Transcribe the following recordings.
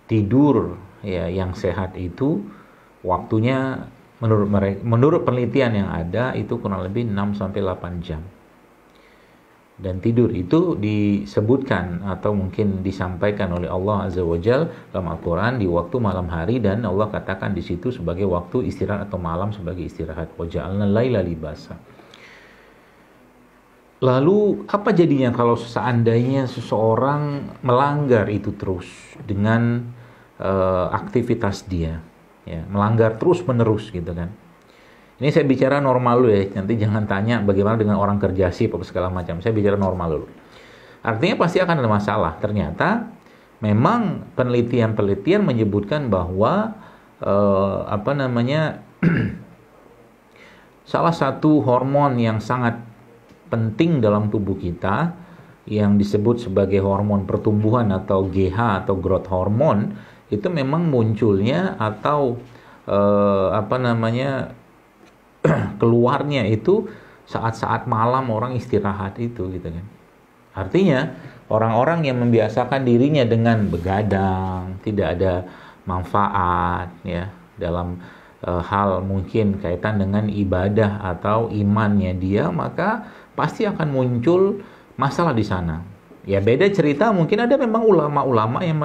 tidur ya yang sehat itu waktunya menurut penelitian yang ada itu kurang lebih 6 sampai 8 jam. Dan tidur itu disebutkan atau mungkin disampaikan oleh Allah Azza wa Jalla dalam Al-Qur'an di waktu malam hari, dan Allah katakan di situ sebagai waktu istirahat atau malam sebagai istirahat. Wa ja'alna laila libasa. Lalu apa jadinya kalau seandainya seseorang melanggar itu terus dengan aktivitas dia, ya, melanggar terus menerus gitu kan? Ini saya bicara normal dulu ya, nanti jangan tanya bagaimana dengan orang kerja sip atau segala macam. Saya bicara normal dulu. Artinya pasti akan ada masalah. Ternyata memang penelitian-penelitian menyebutkan bahwa salah satu hormon yang sangat penting dalam tubuh kita yang disebut sebagai hormon pertumbuhan atau GH atau growth hormone itu memang munculnya atau keluarnya itu saat-saat malam orang istirahat itu gitu kan. Artinya orang-orang yang membiasakan dirinya dengan begadang, tidak ada manfaat ya dalam hal mungkin kaitan dengan ibadah atau imannya dia, maka pasti akan muncul masalah di sana. Ya beda cerita mungkin ada memang ulama-ulama yang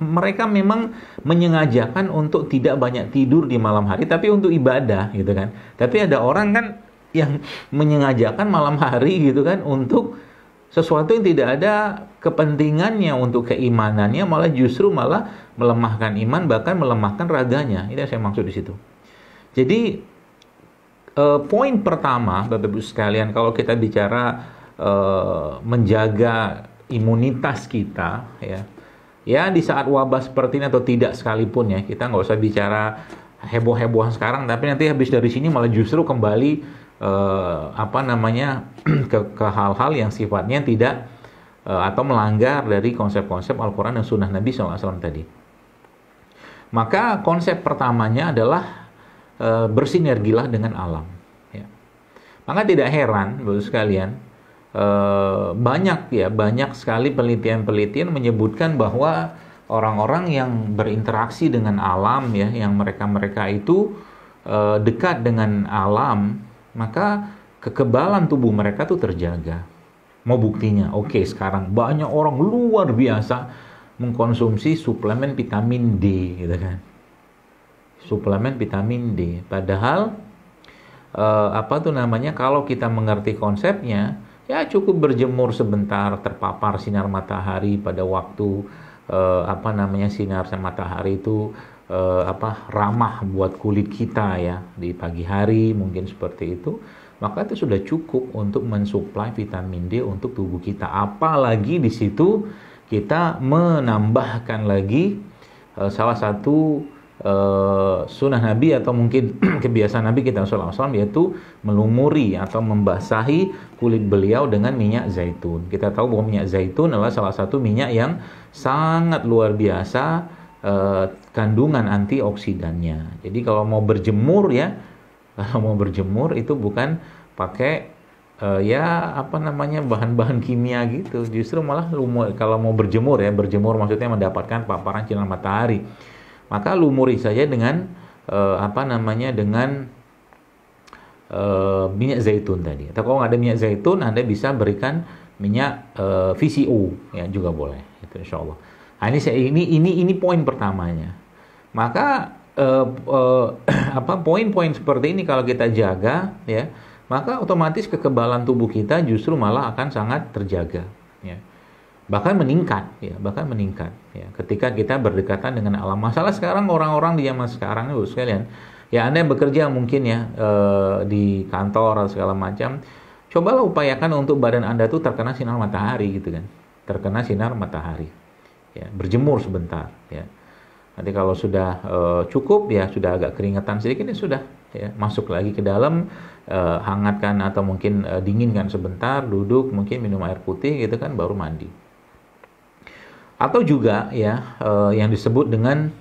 mereka memang menyengajakan untuk tidak banyak tidur di malam hari tapi untuk ibadah gitu kan. Tapi ada orang kan yang menyengajakan malam hari gitu kan untuk sesuatu yang tidak ada kepentingannya untuk keimanannya, malah justru melemahkan iman, bahkan melemahkan raganya. Itu yang saya maksud di situ. Jadi poin pertama Bapak Ibu sekalian, kalau kita bicara menjaga imunitas kita ya di saat wabah seperti ini atau tidak sekalipun ya, kita nggak usah bicara heboh-hebohan sekarang, tapi nanti habis dari sini malah justru kembali ke hal-hal yang sifatnya tidak atau melanggar dari konsep-konsep Al-Quran dan Sunnah Nabi SAW tadi. Maka konsep pertamanya adalah bersinergilah dengan alam ya. Maka tidak heran Bapak sekalian, banyak sekali penelitian-penelitian menyebutkan bahwa orang-orang yang berinteraksi dengan alam ya, yang mereka itu dekat dengan alam, maka kekebalan tubuh mereka tuh terjaga. Mau buktinya? Oke, sekarang banyak orang luar biasa mengkonsumsi suplemen vitamin D gitu kan. Suplemen vitamin D. Padahal kalau kita mengerti konsepnya, ya cukup berjemur sebentar, terpapar sinar matahari pada waktu sinar matahari itu ramah buat kulit kita ya di pagi hari mungkin seperti itu, maka itu sudah cukup untuk mensuplai vitamin D untuk tubuh kita. Apalagi di situ kita menambahkan lagi salah satu sunnah Nabi atau mungkin kebiasaan Nabi kita SAW, yaitu melumuri atau membasahi kulit beliau dengan minyak zaitun. Kita tahu bahwa minyak zaitun adalah salah satu minyak yang sangat luar biasa kandungan antioksidannya. Jadi kalau mau berjemur itu bukan pakai bahan-bahan kimia gitu. Justru malah kalau mau berjemur maksudnya mendapatkan paparan sinar matahari, maka lumuri saja dengan minyak zaitun tadi. Atau kalau nggak ada minyak zaitun, Anda bisa berikan minyak VCO ya juga boleh. Itu insyaallah. Nah, ini poin pertamanya. Maka poin-poin seperti ini kalau kita jaga ya, maka otomatis kekebalan tubuh kita justru malah akan sangat terjaga ya. Bahkan meningkat ya, ketika kita berdekatan dengan alam. Masalah sekarang orang-orang di zaman sekarang itu sekalian, ya Anda yang bekerja mungkin ya di kantor atau segala macam, cobalah upayakan untuk badan Anda tuh terkena sinar matahari gitu kan. Terkena sinar matahari. Ya, berjemur sebentar ya. Nanti kalau sudah cukup ya, sudah agak keringetan sedikit ya sudah ya, masuk lagi ke dalam, hangatkan atau mungkin dinginkan sebentar, duduk mungkin minum air putih gitu kan, baru mandi. Atau juga ya yang disebut dengan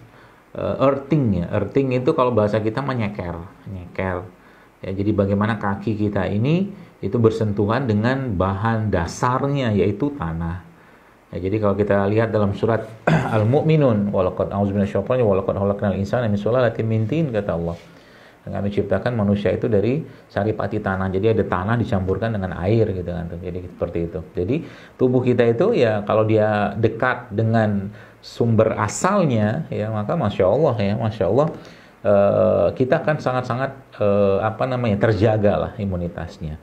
earthing ya. Earthing itu kalau bahasa kita menyeker ya. Jadi bagaimana kaki kita ini itu bersentuhan dengan bahan dasarnya yaitu tanah Ya, jadi kalau kita lihat dalam surat Al-Mu'minun, walaqad a'udzubillahi minasyaitonir walaqad khalaqnal insana min sulalatin min tin, kata Allah. Dan kami ciptakan manusia itu dari saripati tanah. Jadi ada tanah dicampurkan dengan air gitu kan. Jadi seperti itu. Jadi tubuh kita itu ya kalau dia dekat dengan sumber asalnya ya maka masya Allah ya, masya Allah kita akan sangat-sangat terjaga lah imunitasnya.